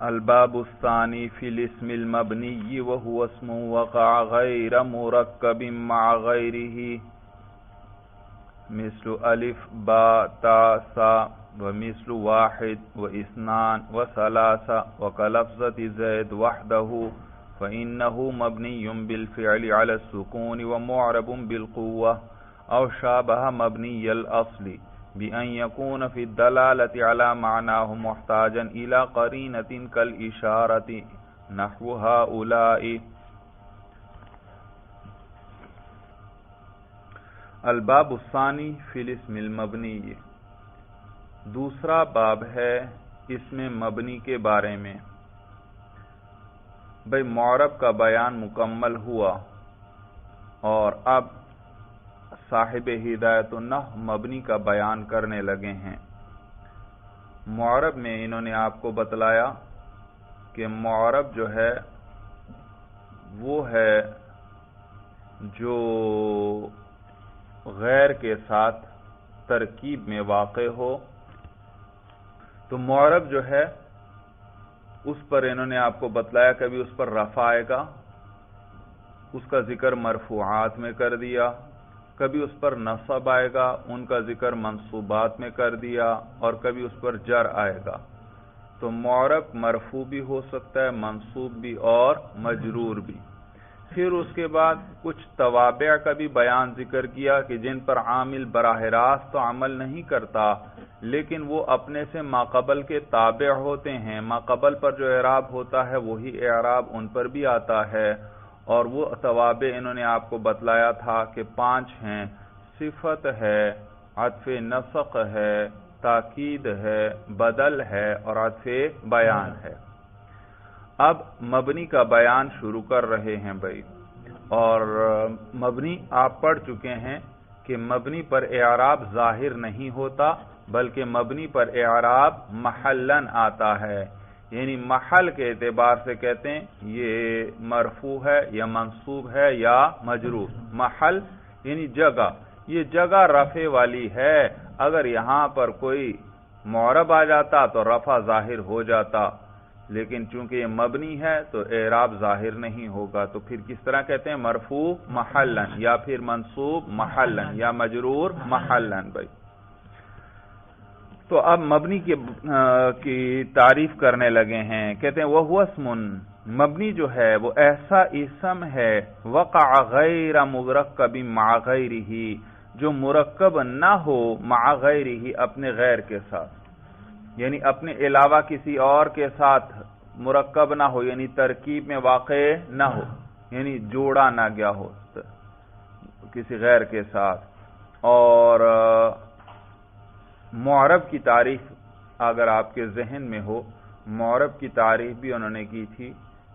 الباب الثانی فی الاسم المبنی وهو اسم وقع غیر مرکب مع غیره مثل الف با تا سا ومثل واحد واثنان وثلاث وكلفظة زید وحده فإنه مبنی بالفعل على السکون ومعرب بالقوة او شابه مبنی الاصل بأن يكون في الدلالة على معناه محتاجا إلى قرينة كالإشارة نحو هؤلاء. الباب الثانی فی الاسم المبنی، دوسرا باب ہے اسم مبنی کے بارے میں. بھئی معرب کا بیان مکمل ہوا اور اب صاحب ہدایت النحو مبنی کا بیان کرنے لگے ہیں. معرب میں انہوں نے آپ کو بتلایا کہ معرب جو ہے وہ ہے جو غیر کے ساتھ ترکیب میں واقع ہو. تو معرب جو ہے اس پر انہوں نے آپ کو بتلایا کبھی اس پر رفع آئے گا، اس کا ذکر مرفوعات میں کر دیا، کبھی اس پر نصب آئے گا، ان کا ذکر منصوبات میں کر دیا، اور کبھی اس پر جر آئے گا. تو معرب مرفوع بھی ہو سکتا ہے، منصوب بھی اور مجرور بھی. پھر اس کے بعد کچھ توابع کا بھی بیان ذکر کیا کہ جن پر عامل براہ راست تو عمل نہیں کرتا لیکن وہ اپنے سے ماقبل کے تابع ہوتے ہیں. ماقبل پر جو اعراب ہوتا ہے وہی اعراب ان پر بھی آتا ہے. اور وہ توابع انہوں نے آپ کو بتلایا تھا کہ 5 ہیں: صفت ہے، عطف نسق ہے، تاکید ہے، بدل ہے اور عطف بیان ہے. اب مبنی کا بیان شروع کر رہے ہیں بھائی. اور مبنی آپ پڑھ چکے ہیں کہ مبنی پر اعراب ظاہر نہیں ہوتا بلکہ مبنی پر اعراب محلن آتا ہے. یعنی محل کے اعتبار سے کہتے ہیں یہ مرفوع ہے یا منصوب ہے یا مجرور. محل یعنی جگہ، یہ جگہ رفع والی ہے. اگر یہاں پر کوئی معرب آ جاتا تو رفع ظاہر ہو جاتا، لیکن چونکہ یہ مبنی ہے تو اعراب ظاہر نہیں ہوگا. تو پھر کس طرح کہتے ہیں؟ مرفوع محلن، یا پھر منصوب محلن، یا مجرور محلن. بھائی تو اب مبنی کی تعریف کرنے لگے ہیں. کہتے ہیں وَهُوَ اسْمٌ، مبنی جو ہے وہ ایسا اسم ہے وقع غیر مرکب مع غیرہ، جو مرکب نہ ہو مع غیرہ، اپنے غیر کے ساتھ، یعنی اپنے علاوہ کسی اور کے ساتھ مرکب نہ ہو، یعنی ترکیب میں واقع نہ ہو، یعنی جوڑا نہ گیا ہو کسی غیر کے ساتھ. اور معرب کی تعریف اگر آپ کے ذہن میں ہو، معرب کی تعریف بھی انہوں نے کی تھی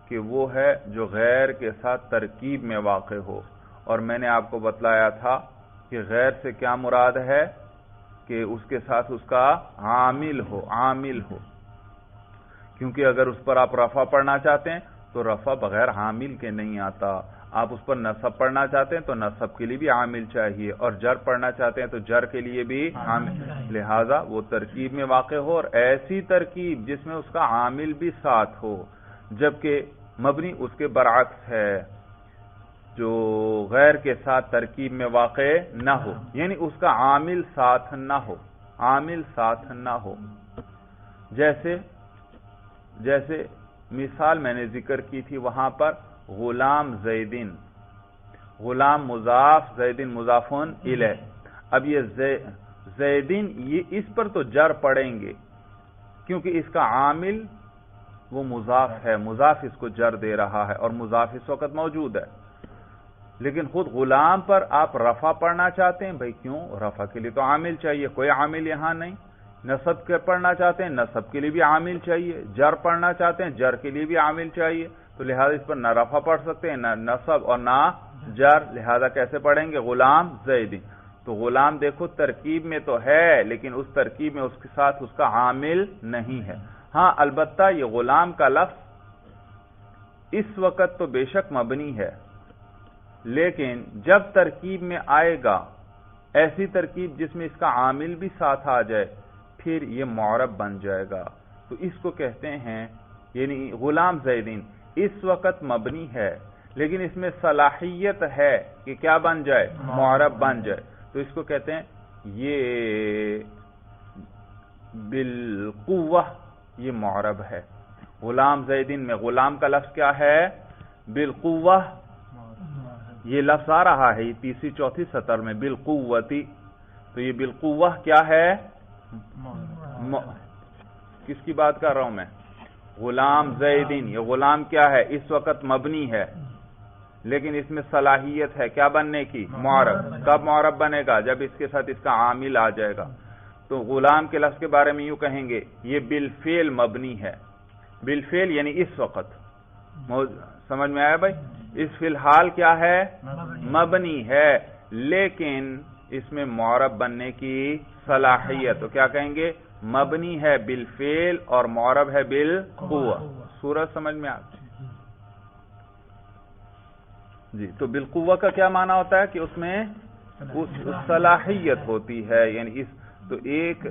کہ وہ ہے جو غیر کے ساتھ ترکیب میں واقع ہو. اور میں نے آپ کو بتلایا تھا کہ غیر سے کیا مراد ہے کہ اس کے ساتھ اس کا عامل ہو، کیونکہ اگر اس پر آپ رفع پڑھنا چاہتے ہیں تو رفع بغیر عامل کے نہیں آتا. آپ اس پر نصب پڑھنا چاہتے ہیں تو نصب کے لیے بھی عامل چاہیے، اور جر پڑھنا چاہتے ہیں تو جر کے لیے بھی عامل. لہذا وہ ترکیب میں واقع ہو، اور ایسی ترکیب جس میں اس کا عامل بھی ساتھ ہو. جبکہ مبنی اس کے برعکس ہے، جو غیر کے ساتھ ترکیب میں واقع نہ ہو، یعنی اس کا عامل ساتھ نہ ہو. جیسے مثال میں نے ذکر کی تھی وہاں پر غلام زیدن، غلام مضاف، زیدن مضاف الیہ. اب یہ زیدن، یہ اس پر تو جر پڑیں گے کیونکہ اس کا عامل وہ مضاف ہے، مضاف اس کو جر دے رہا ہے اور مضاف اس وقت موجود ہے. لیکن خود غلام پر آپ رفع پڑھنا چاہتے ہیں، بھائی کیوں؟ رفع کے لیے تو عامل چاہیے، کوئی عامل یہاں نہیں. نصب کے پڑھنا چاہتے ہیں، نصب کے لیے بھی عامل چاہیے. جر پڑھنا چاہتے ہیں، جر کے لیے بھی عامل چاہیے. تو لہذا اس پر نہ رفع پڑھ سکتے ہیں، نہ نصب اور نہ جر. لہذا کیسے پڑھیں گے؟ غلام زیدن. تو غلام دیکھو ترکیب میں تو ہے لیکن اس ترکیب میں اس کے ساتھ اس کا عامل نہیں ہے. ہاں البتہ یہ غلام کا لفظ اس وقت تو بے شک مبنی ہے، لیکن جب ترکیب میں آئے گا ایسی ترکیب جس میں اس کا عامل بھی ساتھ آ جائے پھر یہ معرب بن جائے گا. تو اس کو کہتے ہیں یعنی غلام زیدین اس وقت مبنی ہے، لیکن اس میں صلاحیت ہے کہ کیا بن جائے، معرب بن جائے، تو اس کو کہتے ہیں یہ بالقوہ، یہ معرب ہے۔ غلام زیدین میں غلام کا لفظ کیا ہے، بالقوہ، یہ لفظ آ رہا ہے تیسری چوتھی سطر میں، بالقوتی، تو یہ بالقوہ کیا ہے، کس کی بات کر رہا ہوں میں، غلام زیدین، یہ غلام کیا ہے، اس وقت مبنی ہے، لیکن اس میں صلاحیت ہے کیا بننے کی، معرب۔ کب معرب بنے گا، جب اس کے ساتھ اس کا عامل آ جائے گا۔ تو غلام کے لفظ کے بارے میں یوں کہیں گے یہ بالفعل مبنی ہے، بالفعل یعنی اس وقت، سمجھ میں آیا بھائی، اس فی الحال کیا ہے، مبنی ہے، لیکن اس میں معرب بننے کی صلاحیت، تو کیا کہیں گے، مبنی ہے بالفعل اور معرب ہے بالقوہ۔ سورج سمجھ میں آتی جی؟ تو بالقوہ کا کیا معنی ہوتا ہے کہ اس میں صلاحیت ہوتی ہے، یعنی اس تو ایک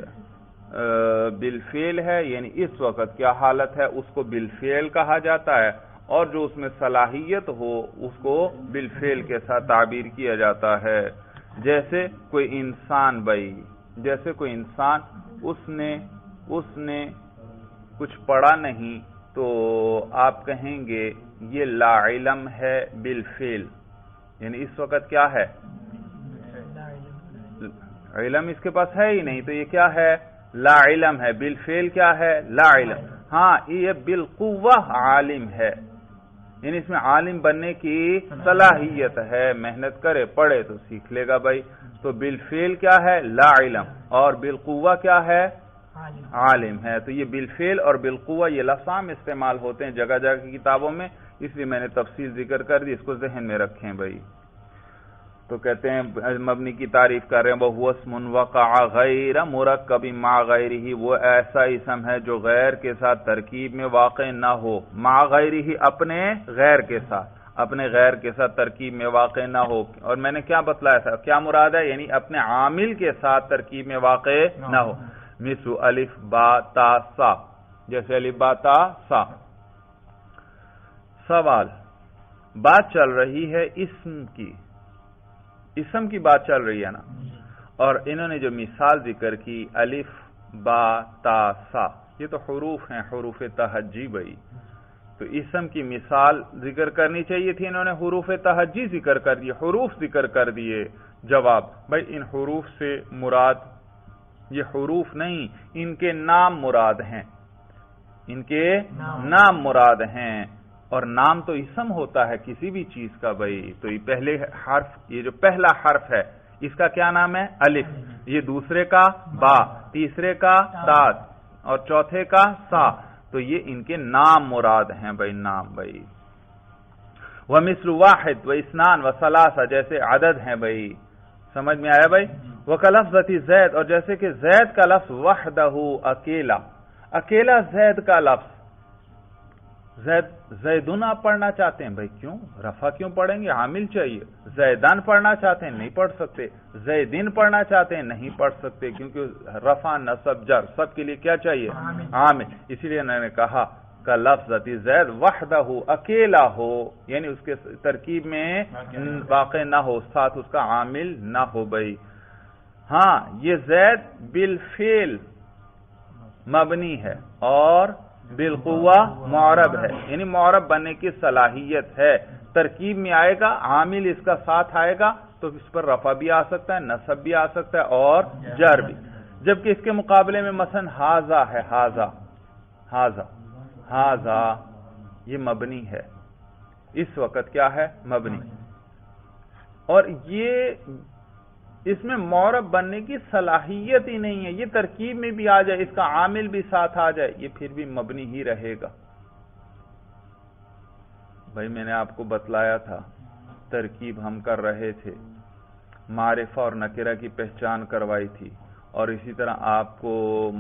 بالفعل ہے، یعنی اس وقت کیا حالت ہے، اس کو بالفعل کہا جاتا ہے، اور جو اس میں صلاحیت ہو اس کو بالفعل کے ساتھ تعبیر کیا جاتا ہے۔ جیسے کوئی انسان بھائی، جیسے کوئی انسان اس نے کچھ پڑھا نہیں، تو آپ کہیں گے یہ لا علم ہے بالفعل، یعنی اس وقت کیا ہے، علم اس کے پاس ہے ہی نہیں، تو یہ کیا ہے، لا علم ہے، بالفعل کیا ہے، لا علم۔ ہاں یہ بالقوہ عالم ہے، یعنی اس میں عالم بننے کی صلاحیت ہے، محنت کرے پڑھے تو سیکھ لے گا بھائی۔ تو بالفعل کیا ہے، لا علم، اور بالقوہ کیا ہے، عالم ہے۔ تو یہ بالفعل اور بالقوہ یہ لفظ عام استعمال ہوتے ہیں جگہ جگہ کی کتابوں میں، اس لیے میں نے تفصیل ذکر کر دی، اس کو ذہن میں رکھیں بھائی۔ تو کہتے ہیں مبنی کی تعریف کر رہے ہیں، وَهُوَ اسْمٌ وَقَعَ غَيْرَ مُرَكَّبٍ مَعَ غَيْرِهِ، وہ ایسا اسم ہے جو غیر کے ساتھ ترکیب میں واقع نہ ہو، مع غیرہ، اپنے غیر کے ساتھ، اپنے غیر کے ساتھ ترکیب میں واقع نہ ہو۔ اور میں نے کیا بتلایا تھا، کیا مراد ہے، یعنی اپنے عامل کے ساتھ ترکیب میں واقع نہ ہو، مثل الف با تا سا، جیسے الف با تا سا۔ سوال، بات چل رہی ہے اسم کی بات چل رہی ہے نا، اور انہوں نے جو مثال ذکر کی الف با تا سا، یہ تو حروف ہیں، حروف تہجی بھائی، تو اسم کی مثال ذکر کرنی چاہیے تھی، انہوں نے حروف تہجی ذکر کر دیے، حروف ذکر کر دیے۔ جواب، بھائی ان حروف سے مراد یہ حروف نہیں، ان کے نام مراد ہیں، ان کے نام مراد ہیں، اور نام تو اسم ہوتا ہے کسی بھی چیز کا بھائی۔ تو یہ پہلے حرف، یہ جو پہلا حرف ہے اس کا کیا نام ہے، الف، یہ دوسرے کا با، تیسرے کا تا، اور چوتھے کا سا، تو یہ ان کے نام مراد ہیں بھائی، نام بھائی۔ وَمِثْلُ وَاحِدْ وَإِثْنَانِ وَثَلَاثَ، جیسے عدد ہیں بھائی، سمجھ میں آیا بھائی۔ وَكَلَفْظَةِ زید، اور جیسے کہ زید کا لفظ وحدہ، اکیلا، اکیلا زید کا لفظ، زیدن آپ پڑھنا چاہتے ہیں بھائی، کیوں رفع کیوں پڑھیں گے، عامل چاہیے۔ زیدان پڑھنا چاہتے ہیں، نہیں پڑھ سکتے۔ زیدین پڑھنا چاہتے ہیں، نہیں پڑھ سکتے، کیونکہ رفع نصب جر سب کے لیے کیا چاہیے، عامل۔ اسی لیے انہوں نے کہا کہ لفظ زید وحدہ، اکیلا ہو، یعنی اس کے ترکیب میں واقع نہ ہو، ساتھ اس کا عامل نہ ہو بھائی۔ ہاں یہ زید بالفعل مبنی ہے اور بالقوہ معرب ہے، یعنی معرب بننے کی صلاحیت ہے، ترکیب میں آئے گا، عامل اس کا ساتھ آئے گا تو اس پر رفع بھی آ سکتا ہے، نصب بھی آ سکتا ہے اور جر بھی۔ جبکہ اس کے مقابلے میں مثلا ہاذا ہے، ہاذا یہ مبنی ہے، اس وقت کیا ہے، مبنی، اور یہ اس میں معرب بننے کی صلاحیت ہی نہیں ہے، یہ ترکیب میں بھی آ جائے، اس کا عامل بھی ساتھ آ جائے، یہ پھر بھی مبنی ہی رہے گا بھائی۔ میں نے آپ کو بتلایا تھا، ترکیب ہم کر رہے تھے، معرفہ اور نکرہ کی پہچان کروائی تھی، اور اسی طرح آپ کو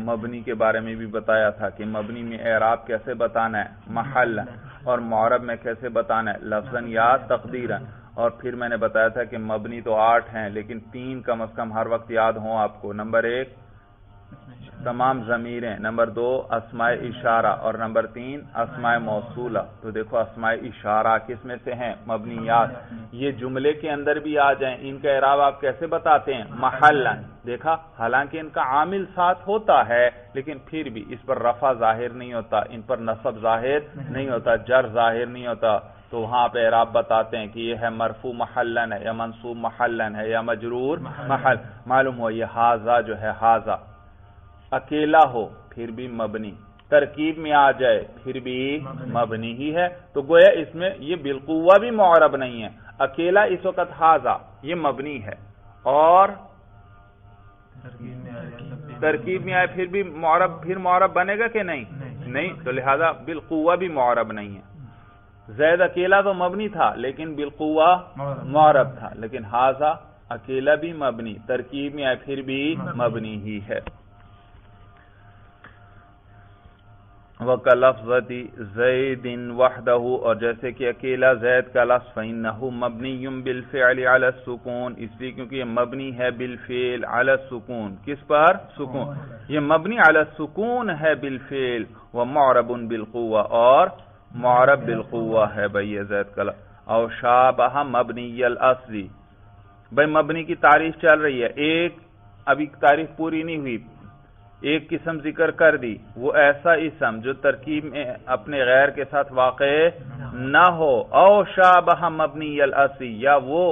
مبنی کے بارے میں بھی بتایا تھا کہ مبنی میں اعراب کیسے بتانا ہے، محل، اور معرب میں کیسے بتانا ہے، لفظاً یا تقدیراً۔ اور پھر میں نے بتایا تھا کہ مبنی تو 8 ہیں، لیکن 3 کم از کم ہر وقت یاد ہوں آپ کو۔ نمبر 1 تمام ضمیریں، نمبر 2 اسماء اشارہ، اور نمبر 3 اسماء موصولہ۔ تو دیکھو اسماء اشارہ کس میں سے ہیں؟ مبنیات۔ یہ جملے کے اندر بھی آ جائیں، ان کا اعراب آپ کیسے بتاتے ہیں؟ محلن۔ دیکھا، حالانکہ ان کا عامل ساتھ ہوتا ہے لیکن پھر بھی اس پر رفع ظاہر نہیں ہوتا، ان پر نصب ظاہر نہیں ہوتا، جر ظاہر نہیں ہوتا، تو وہاں پہ اعراب بتاتے ہیں کہ یہ ہے مرفوع محلن ہے یا منصوب محلن ہے یا مجرور محل۔ معلوم ہوا یہ ہاذا جو ہے، ہاذا اکیلا ہو پھر بھی مبنی، ترکیب میں آ جائے پھر بھی مبنی ہی ہے۔ تو گویا اس میں یہ بالقوہ بھی معرب نہیں ہے، اکیلا اس وقت ہاذا یہ مبنی ہے، اور ترکیب میں آئے پھر بھی معرب، پھر معرب بنے گا کہ نہیں؟ نہیں، تو لہذا بالقوہ بھی معرب نہیں ہے۔ زید اکیلا تو مبنی تھا لیکن بالقوہ معرب تھا، لیکن ہاذا اکیلا بھی مبنی، ترکیب میں آئے پھر بھی مبنی ہی ہے۔ وَكَلَفْظَةِ زَيْدٍ وَحْدَهُ، اور جیسے کہ اکیلا زید کا لفظ، فَإِنَّهُ مَبْنِيٌّ بِالْفِعْلِ عَلَى السُّكُونِ، اس لیے کیونکہ یہ مبنی ہے بالفعل علی السکون، کس پر؟ سکون۔ یہ مبنی علی السکون ہے بالفعل، ومعرب بالقوہ، اور معرب بالقوہ ہے بھئی یہ زید کا لفظ۔ او شابہ مبنی الاصلی، بھئی مبنی کی تعریف چل رہی ہے، ایک ابھی تعریف پوری نہیں ہوئی، ایک قسم ذکر کر دی، وہ ایسا اسم جو ترکیب میں اپنے غیر کے ساتھ واقع نہ ہو، او شابہ مبنی الاصلی، یا وہ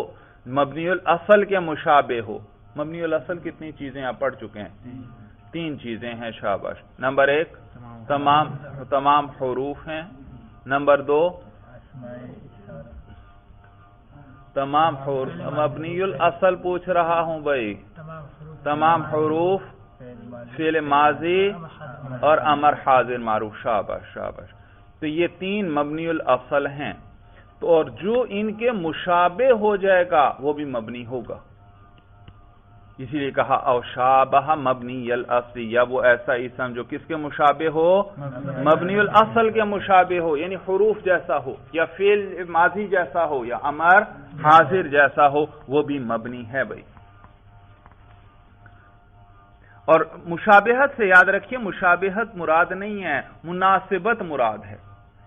مبنی الاصل کے مشابہ ہو۔ مبنی الاصل کتنی چیزیں آپ پڑھ چکے ہیں؟ 3 چیزیں ہیں شاباش۔ نمبر 1 تمام حروف ہیں، نمبر 2 تمام حروف، مبنی الاصل پوچھ رہا ہوں بھائی، تمام حروف فعل ماضی اور امر حاضر معروف، شاباش شاباش۔ تو یہ 3 مبنی الاصل ہیں، تو اور جو ان کے مشابہ ہو جائے گا وہ بھی مبنی ہوگا، اسی لیے کہا او شابہ مبنی الاصلی، یا وہ ایسا اسم جو کس کے مشابہ ہو؟ مبنی الاصل کے مشابہ ہو، یعنی حروف جیسا ہو، یا فعل ماضی جیسا ہو، یا امر حاضر جیسا ہو، وہ بھی مبنی ہے بھائی۔ اور مشابہت سے یاد رکھیے، مشابہت مراد نہیں ہے، مناسبت مراد ہے،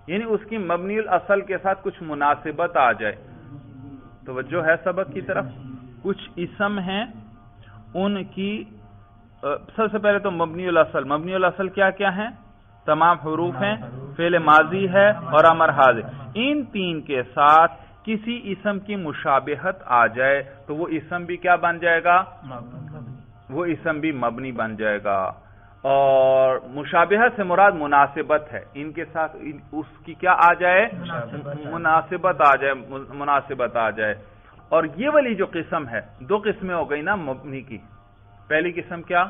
یعنی اس کی مبنی الاصل کے ساتھ کچھ مناسبت آ جائے۔ توجہ ہے سبق کی طرف؟ کچھ اسم ہیں ان کی، سب سے پہلے تو مبنی الاصل کیا کیا ہیں؟ تمام حروف ہیں، فعل ماضی ہے اور امر حاضر، ان 3 کے ساتھ کسی اسم کی مشابہت آ جائے تو وہ اسم بھی کیا بن جائے گا؟ وہ اسم بھی مبنی بن جائے گا۔ اور مشابہت سے مراد مناسبت ہے، ان کے ساتھ اس کی کیا آ جائے؟ مناسبت آ جائے۔ اور یہ والی جو قسم ہے، 2 قسمیں ہو گئی نا مبنی کی۔ پہلی قسم کیا؟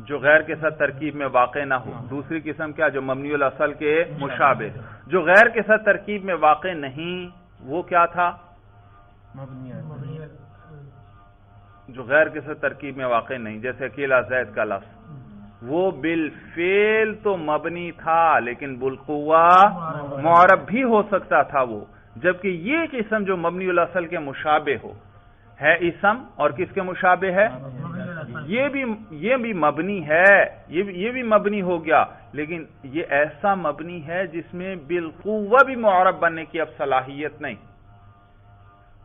جو غیر کے ساتھ ترکیب میں واقع نہ ہو۔ دوسری قسم کیا؟ جو مبنی الاصل کے مشابہ۔ جو غیر کے ساتھ ترکیب میں واقع نہیں وہ کیا تھا؟ جو غیر کے ساتھ ترکیب میں واقع نہیں، جیسے اکیلا زید کا لفظ، وہ بالفعل تو مبنی تھا لیکن بالقوہ معرب بھی ہو سکتا تھا وہ، جبکہ یہ قسم جو مبنی الاصل کے مشابہ ہو ہے اسم، اور کس کے مشابہ ہے؟ یہ بھی مبنی ہے، یہ بھی مبنی ہو گیا، لیکن یہ ایسا مبنی ہے جس میں بالقوہ بھی معرب بننے کی اب صلاحیت نہیں۔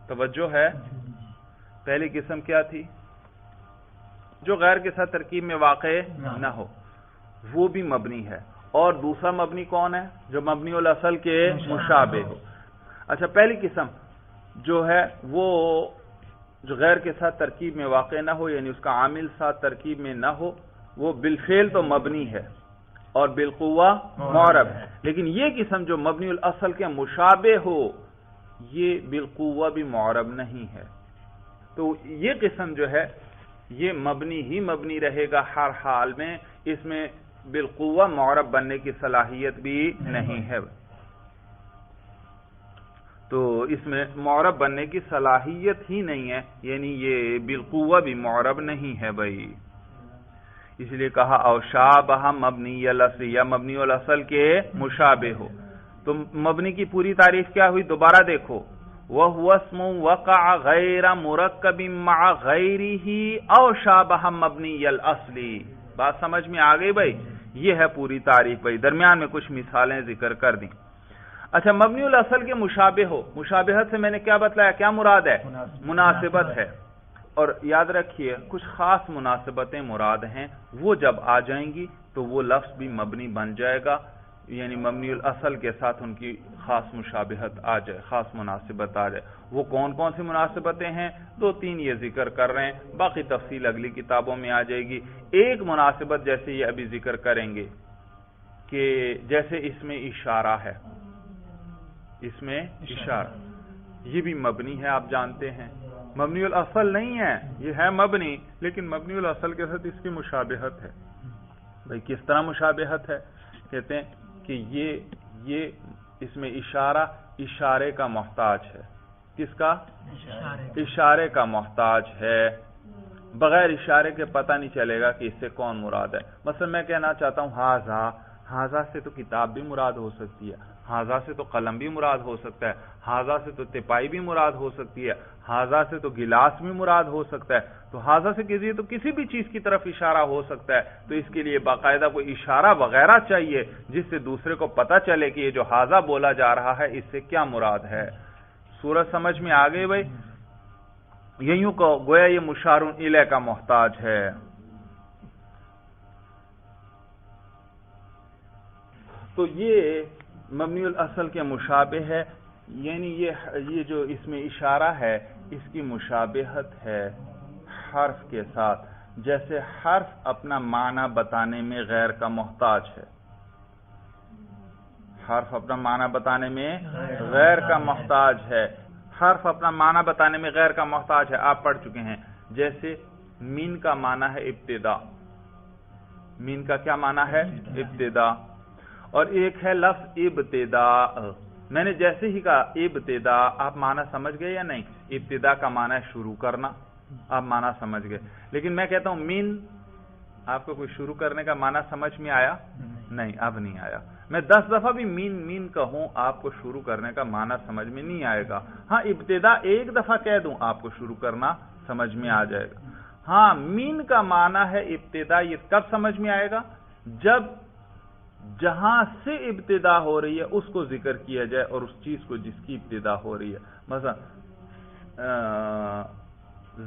توجہ ہے؟ پہلی قسم کیا تھی؟ جو غیر کے ساتھ ترکیب میں واقع نہ ہو، وہ بھی مبنی ہے۔ اور دوسرا مبنی کون ہے؟ جو مبنی الاصل کے مشابہ ہو۔ اچھا، پہلی قسم جو ہے وہ جو غیر کے ساتھ ترکیب میں واقع نہ ہو، یعنی اس کا عامل ساتھ ترکیب میں نہ ہو، وہ بالفعل تو مبنی ہے اور بالقوہ معرب ہے، لیکن یہ قسم جو مبنی الاصل کے مشابہ ہو، یہ بالقوہ بھی معرب نہیں ہے۔ تو یہ قسم جو ہے یہ مبنی ہی مبنی رہے گا ہر حال میں، اس میں بالقوہ معرب بننے کی صلاحیت بھی نہیں ہے، تو اس میں معرب بننے کی صلاحیت ہی نہیں ہے، یعنی یہ بالقوہ بھی معرب نہیں ہے بھائی۔ اس لیے کہا او شابہ مبنی الاصل، یا مبنی الاصل کے مشابہ ہو۔ تو مبنی کی پوری تعریف کیا ہوئی؟ دوبارہ دیکھو، وَهُوَ اسْمٌ وَقَعَ غَيْرَ مُرَكَّبٍ مَعَ غَيْرِهِ أَوْ شَابَهَ مَبْنِيَّ الْأَصْلِ۔ بات سمجھ میں آ گئی بھائی؟ یہ ہے پوری تعریف بھائی، درمیان میں کچھ مثالیں ذکر کر دیں۔ اچھا، مبنی الاصل کے مشابہ ہو، مشابہت سے میں نے کیا بتلایا، کیا مراد ہے؟ مناسبت ہے۔ اور یاد رکھیے کچھ خاص مناسبتیں مراد ہیں، وہ جب آ جائیں گی تو وہ لفظ بھی مبنی بن جائے گا، یعنی مبنی الاصل کے ساتھ ان کی خاص مشابہت آ جائے، خاص مناسبت آ جائے۔ وہ کون کون سی مناسبتیں ہیں؟ 2-3 یہ ذکر کر رہے ہیں، باقی تفصیل اگلی کتابوں میں آ جائے گی۔ ایک مناسبت جیسے یہ ابھی ذکر کریں گے کہ جیسے اس میں اشارہ ہے، اس میں اشارہ، یہ بھی مبنی ہے، آپ جانتے ہیں مبنی الاصل نہیں ہے، یہ ہے مبنی، لیکن مبنی الاصل کے ساتھ اس کی مشابہت ہے۔ بھئی کس طرح مشابہت ہے؟ کہتے ہیں کہ یہ اس میں اشارہ اشارے کا محتاج ہے۔ کس کا؟ اشارے کا محتاج ہے، بغیر اشارے کے پتہ نہیں چلے گا کہ اس سے کون مراد ہے۔ مثلا میں کہنا چاہتا ہوں ہاذا سے تو کتاب بھی مراد ہو سکتی ہے، ہاذا سے تو قلم بھی مراد ہو سکتا ہے، ہاذا سے تو تپائی بھی مراد ہو سکتی ہے، ہاذا سے تو گلاس بھی مراد ہو سکتا ہے۔ تو ہاذا سے کسی تو کسی بھی چیز کی طرف اشارہ ہو سکتا ہے، تو اس کے لیے باقاعدہ کوئی اشارہ وغیرہ چاہیے جس سے دوسرے کو پتہ چلے کہ یہ جو ہاذا بولا جا رہا ہے اس سے کیا مراد ہے۔ صورت سمجھ میں آ گئی بھائی؟ یوں کو گویا یہ مشار الیہ کا محتاج ہے۔ تو یہ مبنی الاصل کے مشابہ ہے، یعنی یہ جو اس میں اشارہ ہے اس کی مشابہت ہے حرف کے ساتھ، جیسے حرف اپنا معنی بتانے میں غیر کا محتاج ہے، حرف اپنا معنی بتانے میں غیر کا محتاج ہے، حرف اپنا معنی بتانے میں غیر کا محتاج ہے، آپ پڑھ چکے ہیں۔ جیسے مین کا معنی ہے ابتدا، مین کا کیا معنی ہے؟ ابتدا، اور ایک ہے لفظ ابتدا۔ میں نے جیسے ہی کہا ابتدا، آپ معنی سمجھ گئے یا نہیں؟ ابتدا کا معنی ہے شروع کرنا، آپ معنی سمجھ گئے۔ لیکن میں کہتا ہوں مین، آپ کو کوئی شروع کرنے کا معنی سمجھ میں آیا؟ نہیں، اب نہیں آیا۔ میں 10 دفعہ بھی مین کہوں آپ کو شروع کرنے کا معنی سمجھ میں نہیں آئے گا۔ ہاں ابتدا ایک دفعہ کہہ دوں آپ کو شروع کرنا سمجھ میں آ جائے گا۔ ہاں مین کا معنی ہے ابتدا، یہ کب سمجھ میں آئے گا؟ جب جہاں سے ابتدا ہو رہی ہے اس کو ذکر کیا جائے اور اس چیز کو جس کی ابتدا ہو رہی ہے۔ مثلا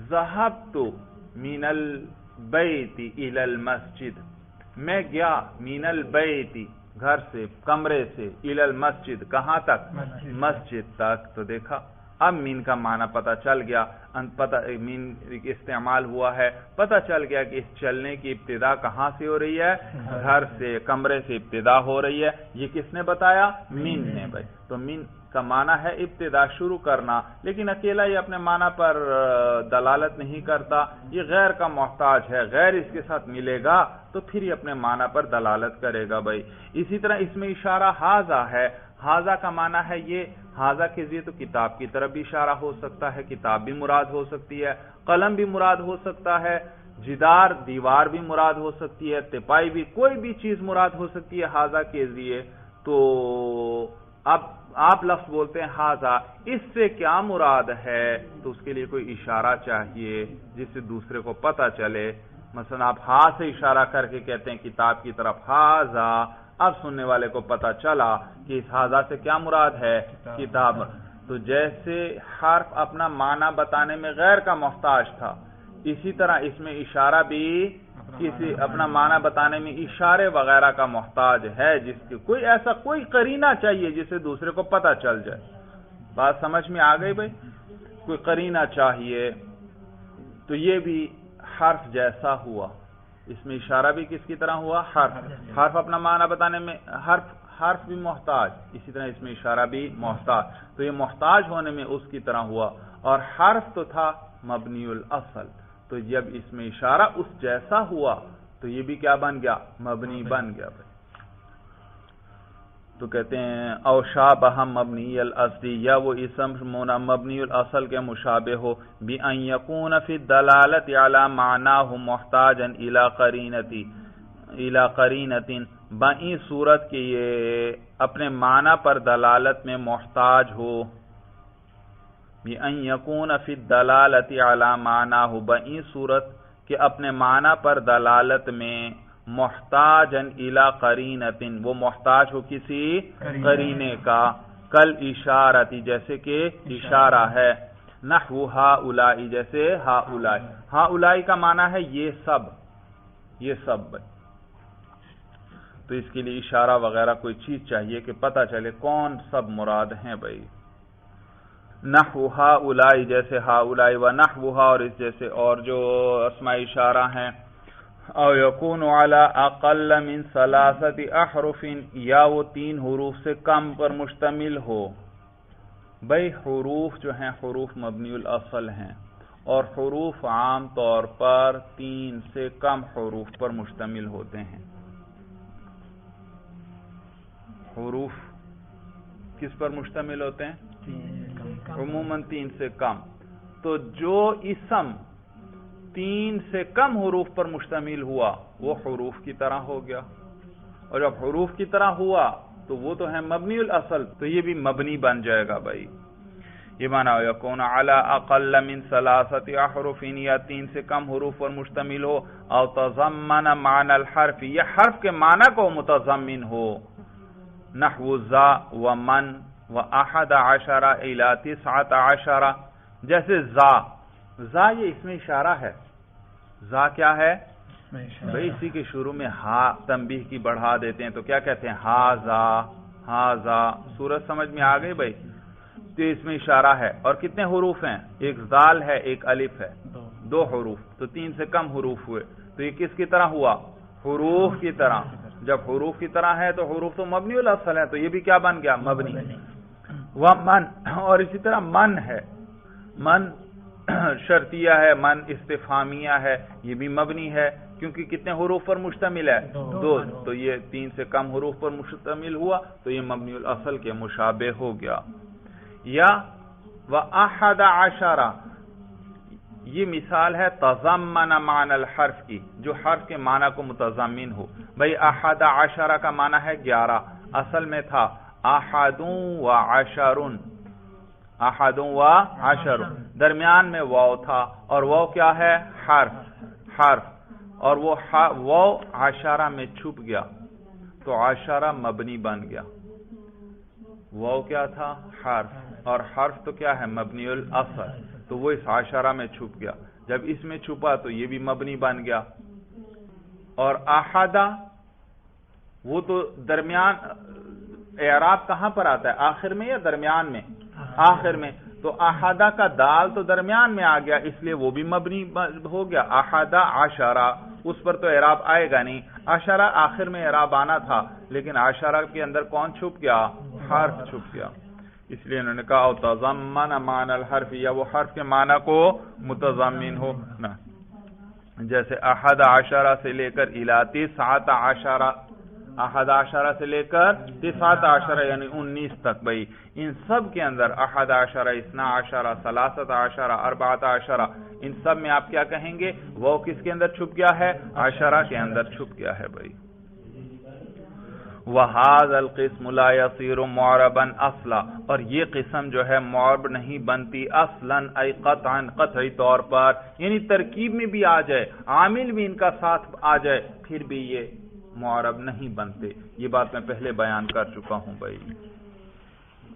ذهبت من البیت الی المسجد، میں گیا من البیت گھر سے، کمرے سے، الی المسجد کہاں تک؟ مسجد تک۔ تو دیکھا اب مین کا معنی پتہ چل گیا، مین استعمال ہوا ہے، پتہ چل گیا کہ اس چلنے کی ابتدا کہاں سے ہو رہی ہے؟ گھر سے، کمرے سے ابتدا ہو رہی ہے۔ یہ کس نے بتایا؟ مین نے بھائی۔ تو مین کا معنی ہے ابتدا، شروع کرنا، لیکن اکیلا یہ اپنے معنی پر دلالت نہیں کرتا، یہ غیر کا محتاج ہے، غیر اس کے ساتھ ملے گا تو پھر یہ اپنے معنی پر دلالت کرے گا بھائی۔ اسی طرح اس میں اشارہ ہاذا ہے، ہاذا کا معنی ہے یہ، ہاذا کے ذریعے تو کتاب کی طرف بھی اشارہ ہو سکتا ہے، کتاب بھی مراد ہو سکتی ہے، قلم بھی مراد ہو سکتا ہے، جدار دیوار بھی مراد ہو سکتی ہے، تپائی بھی، کوئی بھی چیز مراد ہو سکتی ہے ہاذا کے ذریعے۔ تو اب آپ لفظ بولتے ہیں ہاذا، اس سے کیا مراد ہے؟ تو اس کے لیے کوئی اشارہ چاہیے جس سے دوسرے کو پتہ چلے۔ مثلا آپ ہاں سے اشارہ کر کے کہتے ہیں کتاب کی طرف ہاذا، اب سننے والے کو پتہ چلا کہ اس ہاذا سے کیا مراد ہے؟ کتاب۔ تو جیسے حرف اپنا معنی بتانے میں غیر کا محتاج تھا، اسی طرح اس میں اشارہ بھی کسی اپنا معنی بتانے میں اشارے وغیرہ کا محتاج ہے، جس کی کوئی ایسا کوئی قرینہ چاہیے جس سے دوسرے کو پتہ چل جائے۔ بات سمجھ میں آ گئی بھائی؟ کوئی قرینہ چاہیے، تو یہ بھی حرف جیسا ہوا، اس میں اشارہ بھی کس کی طرح ہوا؟ حرف اپنا معنی بتانے میں حرف بھی محتاج، اسی طرح اس میں اشارہ بھی محتاج، تو یہ محتاج ہونے میں اس کی طرح ہوا، اور حرف تو تھا مبنی الاصل، تو جب اس میں اشارہ اس جیسا ہوا تو یہ بھی کیا بن گیا؟ مبنی بن گیا بھائی۔ تو کہتے ہیں او شابہ مبنی الاصل، یا وہ اسم مبنی الاصل کے مشابہ ہو، بأن یکون فی الدلالت علی معناہ محتاجا الی قرینۃ، بائیں صورت کہ یہ اپنے معنی پر دلالت میں محتاج ہو، بأن یکون فی الدلالت علی معناہ، بائیں صورت کہ اپنے معنی پر دلالت میں محتاجن الی قرینۃ، وہ محتاج ہو کسی قرینے کا، کل اشارتی جیسے کہ اشارہ ہے، نحو ہؤلاء جیسے ہؤلاء، ہؤلاء کا معنی ہے یہ سب، یہ سب، تو اس کے لیے اشارہ وغیرہ کوئی چیز چاہیے کہ پتہ چلے کون سب مراد ہیں بھائی، نحو ہؤلاء جیسے ہؤلاء و نحوها اور اس جیسے اور جو اسماء اشارہ ہیں، او یکون علی اقل من 3 احرف یا وہ 3 حروف سے کم پر مشتمل ہو، بھائی حروف جو ہیں حروف مبنی الاصل ہیں اور حروف عام طور پر 3 سے کم حروف پر مشتمل ہوتے ہیں، حروف کس پر مشتمل ہوتے ہیں؟ عموماً 3 سے کم، تو جو اسم 3 سے کم حروف پر مشتمل ہوا وہ حروف کی طرح ہو گیا، اور جب حروف کی طرح ہوا تو وہ تو ہے مبنی الاصل، تو یہ بھی مبنی بن جائے گا بھائی، یہ معنی یکون علی اقل من 3 احرف یا 3 سے کم حروف پر مشتمل ہو، او تضمن معنی الحرف یا حرف کے معنی کو متضمن ہو، نحو ذا و من و 11 الی 19، جیسے ذا یہ اس میں اشارہ ہے، ذا کیا ہے بھئی اسی کے شروع میں ہا تنبیہ کی بڑھا دیتے ہیں تو کیا کہتے ہیں ہاذا، صورت سمجھ میں آ گئی بھئی، تو اس میں اشارہ ہے، اور کتنے حروف ہیں؟ ایک ذال ہے ایک الف ہے، 2 حروف، تو 3 سے کم حروف ہوئے، تو یہ کس کی طرح ہوا؟ حروف کی طرح، جب حروف کی طرح ہے تو حروف تو مبنی الاصل ہے، تو یہ بھی کیا بن گیا؟ مبنی، ومن، اور اسی طرح من ہے، من شرطیہ ہے، من استفہامیہ ہے، یہ بھی مبنی ہے کیونکہ کتنے حروف پر مشتمل ہے؟ 2، تو یہ 3 سے کم حروف پر مشتمل ہوا تو یہ مبنی الاصل کے مشابہ ہو گیا، یا و11، یہ مثال ہے تضمن معنی الحرف کی، جو حرف کے معنی کو متضمن ہو، بھئی 11 کا معنی ہے 11، اصل میں تھا 11 و10، درمیان میں واو تھا، اور واو کیا ہے؟ حرف، اور وہ واو 10 میں چھپ گیا تو 10 مبنی بن گیا، واو کیا تھا؟ حرف، اور حرف تو کیا ہے؟ مبنی الاصل، تو وہ اس 10 میں چھپ گیا، جب اس میں چھپا تو یہ بھی مبنی بن گیا، اور احدہ وہ تو درمیان، اعراب کہاں پر آتا ہے؟ آخر میں یا درمیان میں؟ آخر میں، تو احدہ کا دال تو درمیان میں آ گیا، اس لیے وہ بھی مبنی ہو گیا، 11، اس پر تو اعراب آئے گا نہیں، 10 آخر میں اعراب آنا تھا، لیکن 10 کے اندر کون چھپ گیا؟ حرف چھپ گیا، اس لیے انہوں نے کہا تضمن معنی الحرف، یا وہ حرف کے معنی کو متضمن ہو، جیسے 11 سے لے کر الی 19، 11 سے لے کر 19 یعنی 19 تک، بھئی ان سب کے اندر 11، 12، 13، 14، ان سب میں آپ کیا کہیں گے؟ وہ کس کے اندر چھپ گیا ہے؟ 10 کے اندر چھپ گیا ہے بھئی۔ وَهَذَا الْقِسْمُ لَا يَصِيرُ مُعْرَبًا أَصْلًا، اور یہ قسم جو ہے معرب نہیں بنتی اصلاً، ای قطعاً، قطعی طور پر، یعنی ترکیب میں بھی آ جائے، عامل بھی ان کا ساتھ آ جائے، پھر بھی یہ معرب نہیں بنتے، یہ بات میں پہلے بیان کر چکا ہوں بھائی۔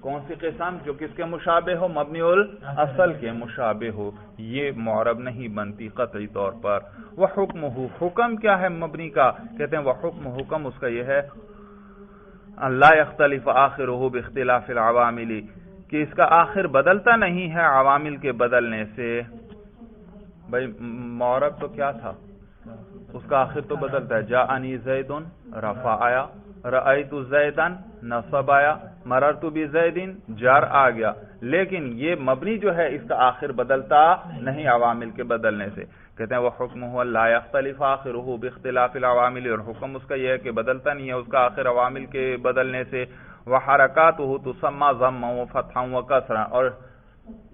کون سی قسم؟ جو کس کے مشابہ ہو؟ مبنی الاصل کے مشابہ ہو، یہ معرب نہیں بنتی قطعی طور پر۔ وحکمہ، حکم کیا ہے مبنی کا؟ کہتے ہیں وحکم، حکم اس کا یہ ہے اللہ یختلف آخرہ باختلاف العوامل، کہ اس کا آخر بدلتا نہیں ہے عوامل کے بدلنے سے۔ بھائی معرب تو کیا تھا؟ اس کا آخر تو بدلتا ہے، جاءنی زید رفع آیا، رأیت زیدن نصب آیا، مررت بزید جار آ گیا، لیکن یہ مبنی جو ہے اس کا آخر بدلتا نہیں عوامل کے بدلنے سے۔ کہتے ہیں وحکمہ لا یختلف آخرہ باختلاف العوامل، اور حکم اس کا یہ ہے کہ بدلتا نہیں ہے اس کا آخر عوامل کے بدلنے سے۔ وحرکاتہ تسمى ضما وفتحا وکسرا، اور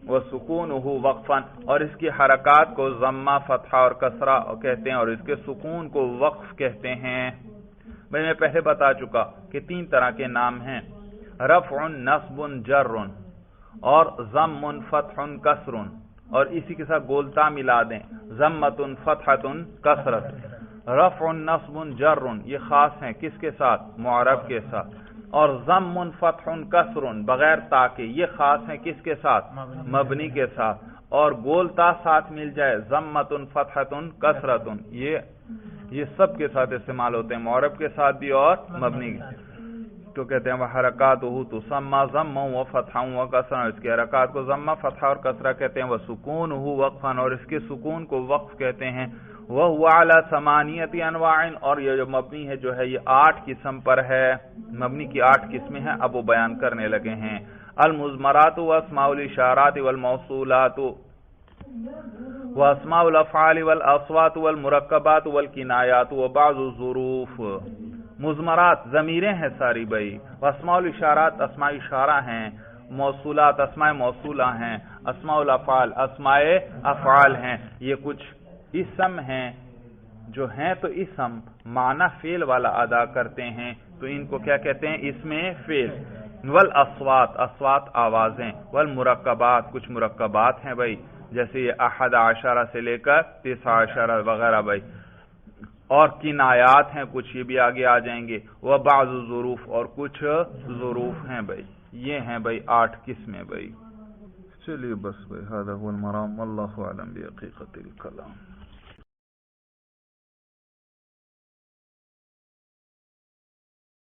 وسکونہ وقفا، اور اس کی حرکات کو ضمہ، فتحہ اور کسرہ کہتے ہیں، اور اس کے سکون کو وقف کہتے ہیں۔ میں پہلے بتا چکا کہ 3 طرح کے نام ہیں، رفع، نصب، جر، اور ضم، فتح، کسر، اور اسی کے ساتھ گولتا ملا دیں، ضمۃ، فتحۃ، کسرت۔ رفع نصب جر یہ خاص ہیں کس کے ساتھ؟ معرب کے ساتھ. اور ضم فتح کسر بغیر تا کے یہ خاص ہیں کس کے ساتھ؟ مبنی کے ساتھ. اور گول تا ساتھ مل جائے ضمۃ فتحۃ کسرۃ یہ سب کے ساتھ استعمال ہوتے ہیں، معرب کے ساتھ بھی اور مبنی کے. تو کہتے ہیں وحرکاتہ تسمى ضما وفتحا وکسرا، اس کے حرکات کو ضمہ فتحہ اور کسرہ کہتے ہیں. وسکونہ وقفا، اور اس کے سکون کو وقف کہتے ہیں. وهو على 8 انواع، اور یہ جو مبنی ہے جو ہے یہ 8 قسم پر ہے. مبنی کی 8 قسمیں ہیں، اب وہ بیان کرنے لگے ہیں. المضمرات واسماء الاشارات والموصولات واسماء الافعال والاصوات والمرکبات والکنایات وبعض الظروف. مضمرات ضمیریں ہیں ساری بھائی، اسماء الاشارات اسماء اشارہ ہیں، موصولات اسماء موصولہ ہیں، اسماء الافعال اسماء افعال ہیں. یہ کچھ اسم ہیں جو ہیں تو اسم معنی فعل والا ادا کرتے ہیں، تو ان کو کیا کہتے ہیں؟ اسم فعل. والاصوات اصوات آوازیں، والمرکبات کچھ مرکبات ہیں بھائی، جیسے یہ 11 سے لے کر 19 وغیرہ بھائی. اور کنایات ہیں کچھ، یہ بھی آگے آ جائیں گے. وبعض الظروف اور کچھ ظروف ہیں بھائی. یہ ہیں بھائی 8 قسمیں بھائی. چلیے بس بھائی، هذا هو المرام والله اعلم بحقیقت الکلام.